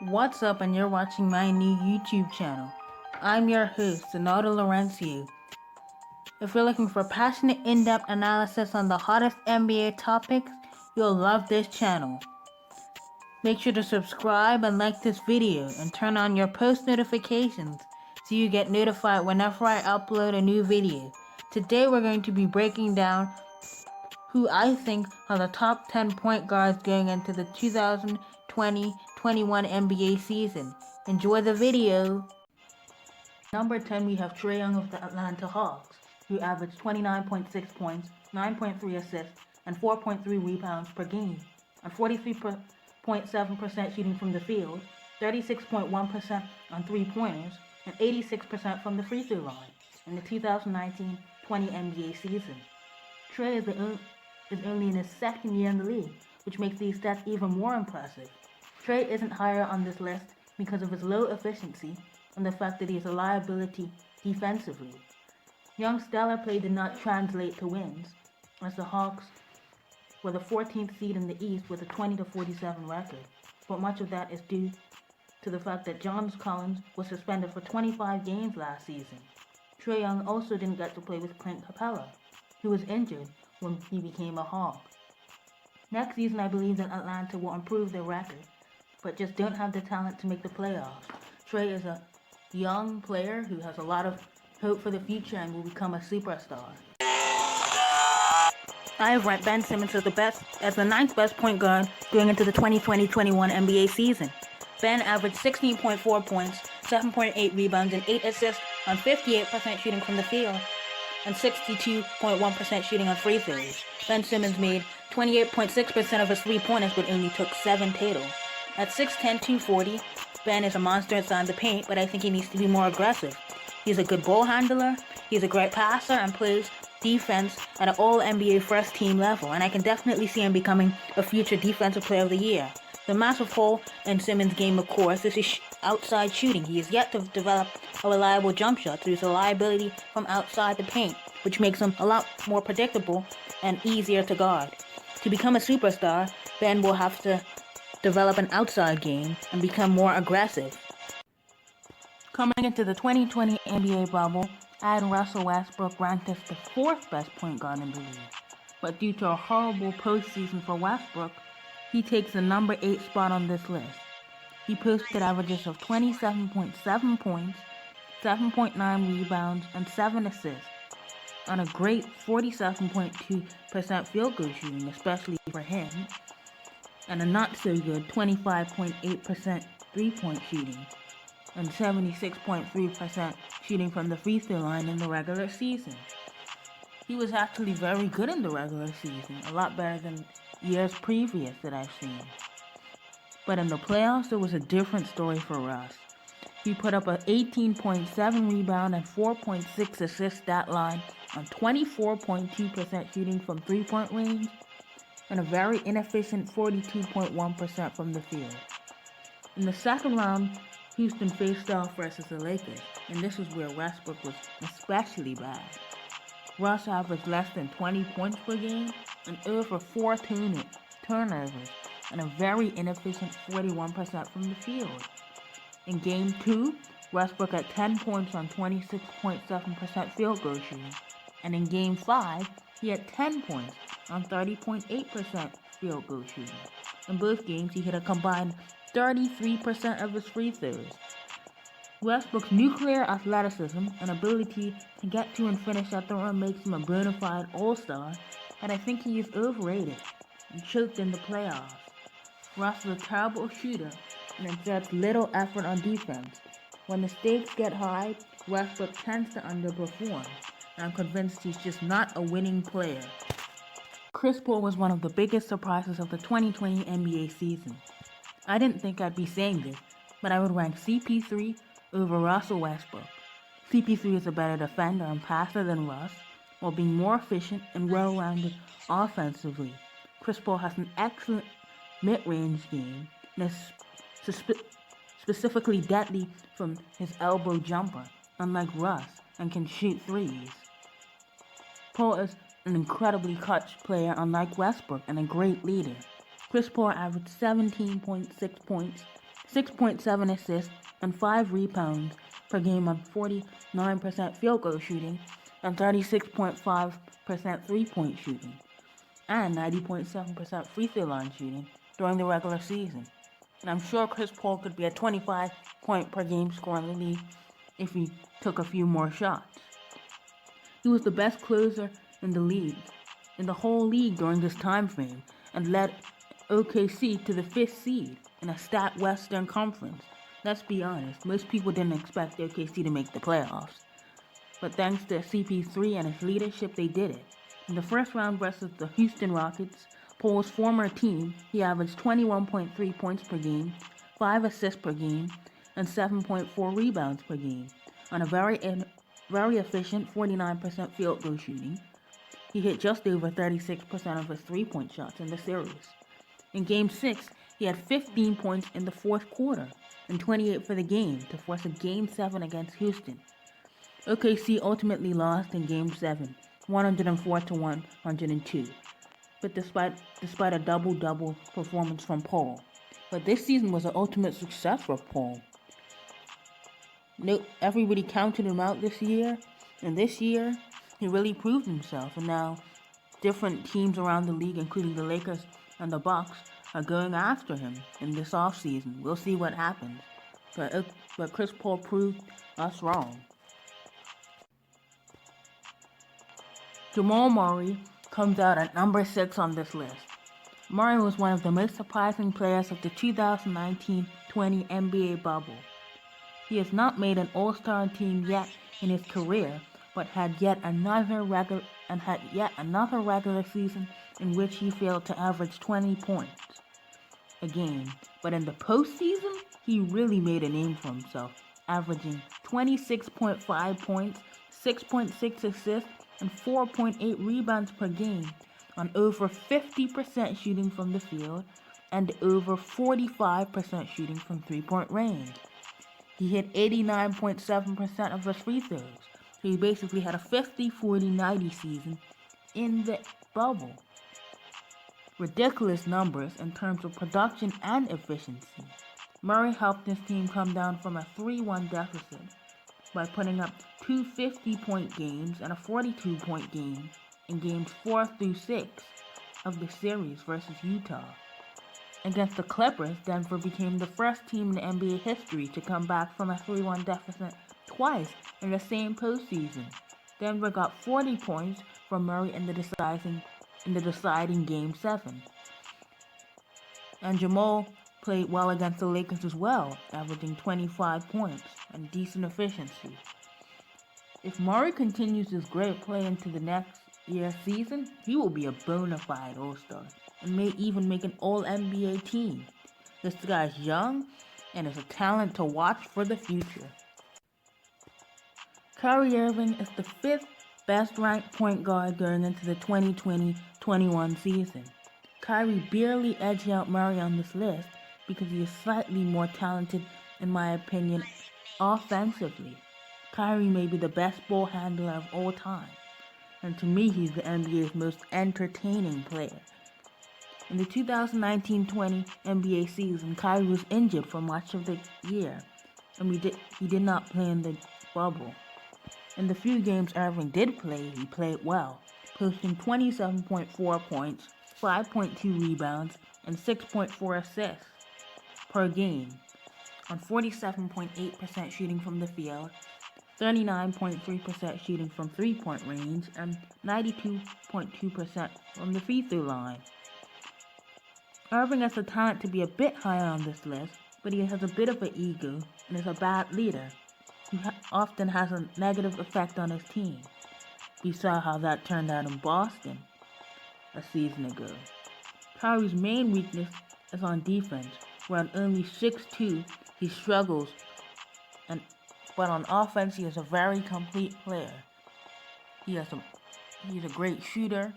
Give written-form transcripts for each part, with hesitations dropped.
What's up, and you're watching my new YouTube channel. I'm your host, Donato Laurencio. If you're looking for passionate, in-depth analysis on the hottest NBA topics, you'll love this channel. Make sure to subscribe and like this video and turn on your post notifications so you get notified whenever I upload a new video. Today we're going to be breaking down who I think are the top 10 point guards going into the 2020-21 NBA season. Enjoy the video! Number 10, we have Trae Young of the Atlanta Hawks, who averaged 29.6 points, 9.3 assists, and 4.3 rebounds per game, on 43.7% shooting from the field, 36.1% on three-pointers, and 86% from the free throw line in the 2019-20 NBA season. Trae is only in his second year in the league, which makes these stats even more impressive. Trae isn't higher on this list because of his low efficiency and the fact that he is a liability defensively. Young's stellar play did not translate to wins, as the Hawks were the 14th seed in the East with a 20-47 record, but much of that is due to the fact that John Collins was suspended for 25 games last season. Trae Young also didn't get to play with Clint Capella, who was injured when he became a Hawk. Next season, I believe that Atlanta will improve their record, but just don't have the talent to make the playoffs. Trae is a young player who has a lot of hope for the future and will become a superstar. I have ranked Ben Simmons as the ninth best point guard going into the 2020-21 NBA season. Ben averaged 16.4 points, 7.8 rebounds, and 8 assists on 58% shooting from the field and 62.1% shooting on free throws. Ben Simmons made 28.6% of his three-pointers but only took 7 total. At 6'10", 240, Ben is a monster inside the paint, but I think he needs to be more aggressive. He's a good ball handler, he's a great passer, and plays defense at an all-NBA first-team level, and I can definitely see him becoming a future Defensive Player of the Year. The massive hole in Simmons' game, of course, is his outside shooting. He is yet to develop a reliable jump shot through his reliability from outside the paint, which makes him a lot more predictable and easier to guard. To become a superstar, Ben will have to develop an outside game and become more aggressive. Coming into the 2020 NBA bubble, I had Russell Westbrook ranked as the 4th best point guard in the league. But due to a horrible postseason for Westbrook, he takes the number 8 spot on this list. He posted averages of 27.7 points, 7.9 rebounds, and 7 assists on a great 47.2% field goal shooting, especially for him, and a not so good 25.8% three-point shooting and 76.3% shooting from the free throw line in the regular season. He was actually very good in the regular season, a lot better than years previous that I've seen. But in the playoffs, it was a different story for Russ. He put up an 18.7 rebound and 4.6 assist stat line on 24.2% shooting from three-point range and a very inefficient 42.1% from the field. In the second round, Houston faced off versus the Lakers, and this is where Westbrook was especially bad. Russ averaged less than 20 points per game and over 4 turnovers and a very inefficient 41% from the field. In Game 2, Westbrook had 10 points on 26.7% field goal shooting, and in Game 5, he had 10 points on 30.8% field goal shooting. In both games, he hit a combined 33% of his free throws. Westbrook's nuclear athleticism and ability to get to and finish at the rim makes him a bona fide all-star, and I think he is overrated and choked in the playoffs. Russ is a terrible shooter and exerts little effort on defense. When the stakes get high, Westbrook tends to underperform, and I'm convinced he's just not a winning player. Chris Paul was one of the biggest surprises of the 2020 NBA season. I didn't think I'd be saying this, but I would rank CP3 over Russell Westbrook. CP3 is a better defender and passer than Russ, while being more efficient and well-rounded offensively. Chris Paul has an excellent mid-range game and is specifically deadly from his elbow jumper, unlike Russ, and can shoot threes. Paul is an incredibly clutch player unlike Westbrook and a great leader. Chris Paul averaged 17.6 points, 6.7 assists, and 5 rebounds per game on 49% field goal shooting and 36.5% three-point shooting, and 90.7% free throw line shooting during the regular season. And I'm sure Chris Paul could be a 25-point per game scorer in the league if he took a few more shots. He was the best closer in the whole league during this time frame, and led OKC to the 5th seed in a stacked Western Conference. Let's be honest, most people didn't expect OKC to make the playoffs. But thanks to CP3 and his leadership, they did it. In the first round versus the Houston Rockets, Paul's former team, he averaged 21.3 points per game, 5 assists per game, and 7.4 rebounds per game on a very efficient 49% field goal shooting. He hit just over 36% of his three-point shots in the series. In Game 6, he had 15 points in the fourth quarter and 28 for the game to force a Game 7 against Houston. OKC ultimately lost in Game 7, 104-102, but despite a double-double performance from Paul. But this season was an ultimate success for Paul. Everybody counted him out this year, and this year he really proved himself, and now different teams around the league, including the Lakers and the Bucks, are going after him in this offseason. We'll see what happens. But Chris Paul proved us wrong. Jamal Murray comes out at number 6 on this list. Murray was one of the most surprising players of the 2019-20 NBA bubble. He has not made an All-Star team yet in his career, but had yet another regular season in which he failed to average 20 points a game. But in the postseason, he really made a name for himself, averaging 26.5 points, 6.6 assists, and 4.8 rebounds per game on over 50% shooting from the field and over 45% shooting from three-point range. He hit 89.7% of his free throws, so he basically had a 50-40-90 season in the bubble. Ridiculous numbers in terms of production and efficiency. Murray helped his team come down from a 3-1 deficit by putting up 2 50-point games and a 42-point game in games 4 through 6 of the series versus Utah. Against the Clippers, Denver became the first team in NBA history to come back from a 3-1 deficit twice in the same postseason. Denver got 40 points from Murray in the deciding Game 7. And Jamal played well against the Lakers as well, averaging 25 points and decent efficiency. If Murray continues his great play into the next year's season, he will be a bona fide All-Star and may even make an All-NBA team. This guy's young and is a talent to watch for the future. Kyrie Irving is the 5th best ranked point guard going into the 2020-21 season. Kyrie barely edged out Murray on this list because he is slightly more talented, in my opinion, offensively. Kyrie may be the best ball handler of all time, and to me he's the NBA's most entertaining player. In the 2019-20 NBA season, Kyrie was injured for much of the year, and he did not play in the bubble. In the few games Irving did play, he played well, posting 27.4 points, 5.2 rebounds, and 6.4 assists per game on 47.8% shooting from the field, 39.3% shooting from three-point range, and 92.2% from the free throw line. Irving has the talent to be a bit higher on this list, but he has a bit of an ego and is a bad leader. He often has a negative effect on his team. We saw how that turned out in Boston a season ago. Kyrie's main weakness is on defense, where at only 6'2", he struggles, but on offense he is a very complete player. He's a great shooter.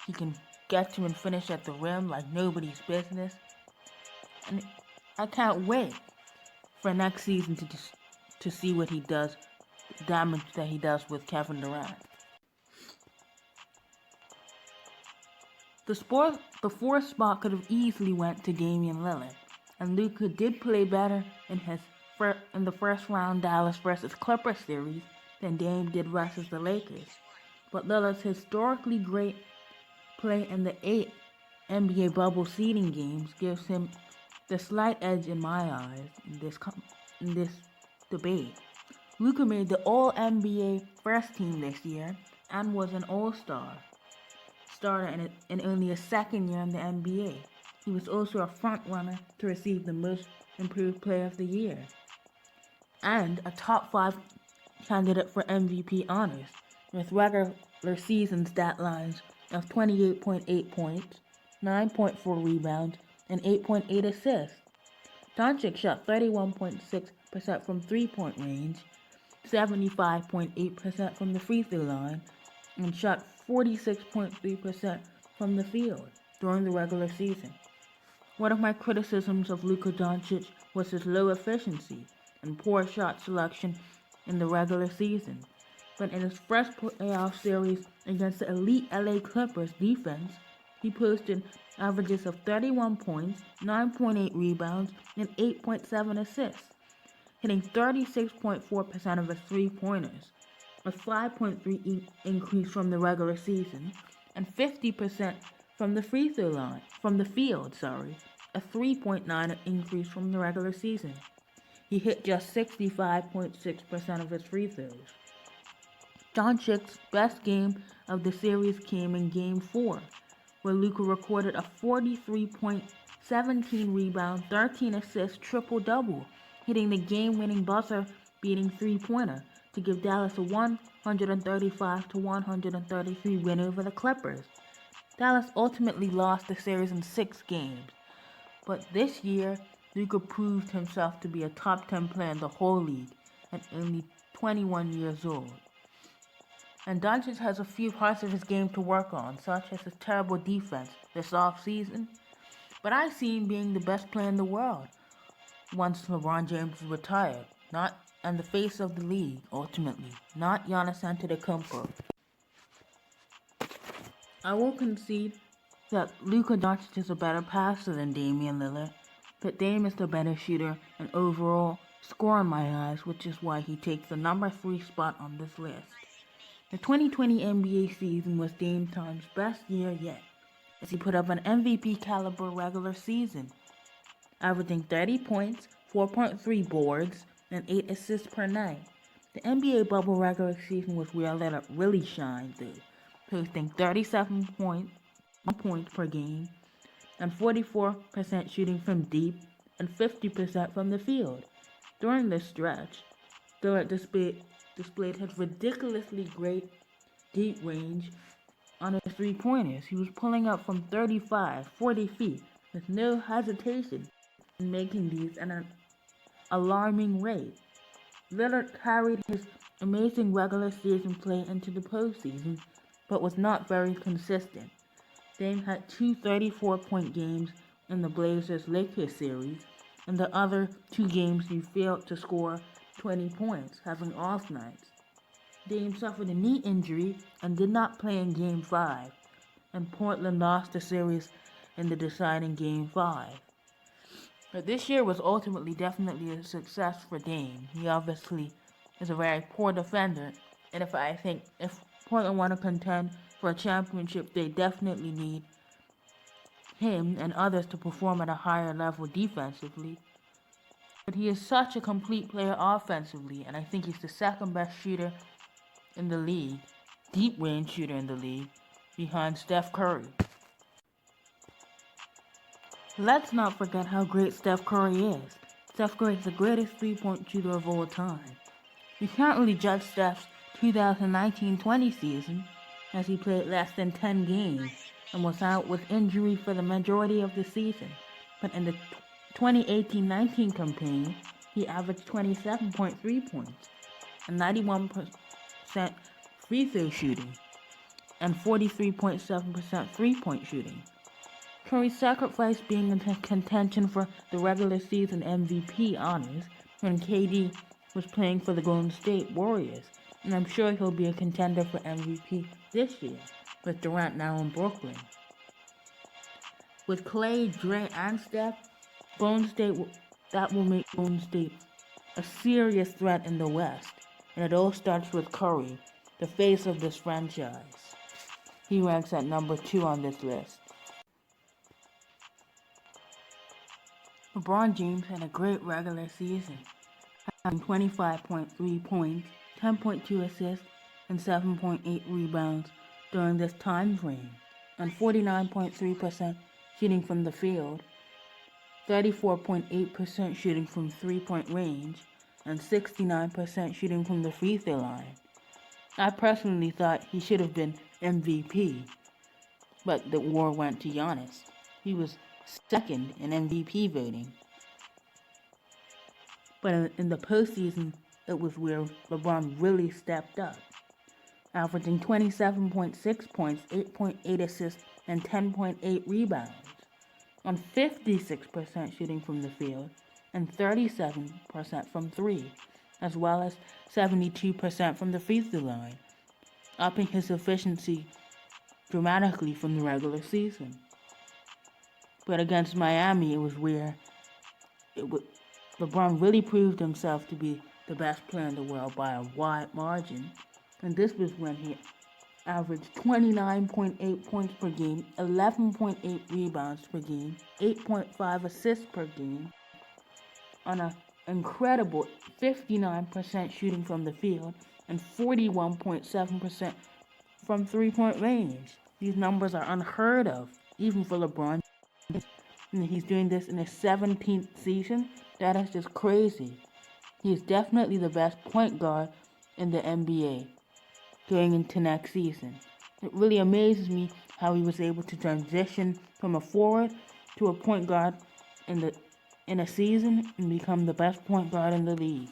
He can get to and finish at the rim like nobody's business. And I can't wait for next season to see what he does, the damage that he does with Kevin Durant. The fourth spot could have easily went to Damian Lillard. And Luka did play better in the first round Dallas versus Clippers series than Dame did versus the Lakers. But Lillard's historically great play in the 8 NBA bubble seeding games gives him the slight edge in my eyes in this debate. Luka made the All-NBA first team this year and was an All-Star starter in only his second year in the NBA. He was also a front-runner to receive the Most Improved Player of the Year and a top 5 candidate for MVP honors with regular season stat lines of 28.8 points, 9.4 rebounds, and 8.8 assists. Doncic shot 31.6% from three-point range, 75.8% from the free throw line, and shot 46.3% from the field during the regular season. One of my criticisms of Luka Doncic was his low efficiency and poor shot selection in the regular season. But in his first playoff series against the elite LA Clippers defense, he posted averages of 31 points, 9.8 rebounds, and 8.7 assists, hitting 36.4% of his three-pointers, a 5.3 increase from the regular season, and 50% from the field, a 3.9 increase from the regular season. He hit just 65.6% of his free throws. Doncic's best game of the series came in Game 4, where Luka recorded a 43-point, 17 rebound, 13 assist triple-double, hitting the game-winning buzzer-beating three-pointer to give Dallas a 135-133 win over the Clippers. Dallas ultimately lost the series in 6 games, but this year, Luka proved himself to be a top 10 player in the whole league at only 21 years old. And Doncic has a few parts of his game to work on, such as his terrible defense this offseason. But I see him being the best player in the world once LeBron James is retired, and the face of the league, ultimately, not Giannis Antetokounmpo. I will concede that Luka Doncic is a better passer than Damian Lillard, but Dame is the better shooter and overall scorer in my eyes, which is why he takes the number 3 spot on this list. The 2020 NBA season was Dame Time's best year yet, as he put up an MVP caliber regular season, averaging 30 points, 4.3 boards, and 8 assists per night. The NBA bubble regular season was where Lillard really shined though, posting 37 points per game, and 44% shooting from deep, and 50% from the field. During this stretch, Lillard displayed his ridiculously great deep range on his three-pointers. He was pulling up from 35, 40 feet with no hesitation in making these at an alarming rate. Lillard carried his amazing regular season play into the postseason, but was not very consistent. Dame had 2 34-point games in the Blazers-Lakers series, and the other 2 games he failed to score 20 points, having off nights. Dame suffered a knee injury and did not play in Game 5, and Portland lost the series in the deciding Game 5. But this year was ultimately definitely a success for Dame. He obviously is a very poor defender, and if Portland want to contend for a championship, they definitely need him and others to perform at a higher level defensively. But he is such a complete player offensively, and I think he's the second best shooter in the league, deep range shooter in the league, behind Steph Curry. Let's not forget how great Steph Curry is. Steph Curry is the greatest three-point shooter of all time. We can't really judge Steph's 2019-20 season, as he played less than 10 games and was out with injury for the majority of the season. But in the 2018-19 campaign, he averaged 27.3 points and 91% free throw shooting and 43.7% three-point shooting. Curry sacrificed being in contention for the regular season MVP honors when KD was playing for the Golden State Warriors, and I'm sure he'll be a contender for MVP this year, with Durant now in Brooklyn. With Clay, Dre, and Steph, That will make Golden State a serious threat in the West, and it all starts with Curry, the face of this franchise. He ranks at number 2 on this list. LeBron James had a great regular season, having 25.3 points, 10.2 assists, and 7.8 rebounds during this time frame, and 49.3% shooting from the field, 34.8% shooting from three-point range, and 69% shooting from the free throw line. I personally thought he should have been MVP, but the war went to Giannis. He was second in MVP voting. But in the postseason, it was where LeBron really stepped up, averaging 27.6 points, 8.8 assists, and 10.8 rebounds, on 56% shooting from the field and 37% from three, as well as 72% from the free throw line, upping his efficiency dramatically from the regular season. But against Miami, it was where LeBron really proved himself to be the best player in the world by a wide margin, and this was when he averaged 29.8 points per game, 11.8 rebounds per game, 8.5 assists per game, on an incredible 59% shooting from the field and 41.7% from three-point range. These numbers are unheard of, even for LeBron. And he's doing this in his 17th season. That is just crazy. He is definitely the best point guard in the NBA going into next season. It really amazes me how he was able to transition from a forward to a point guard in a season and become the best point guard in the league.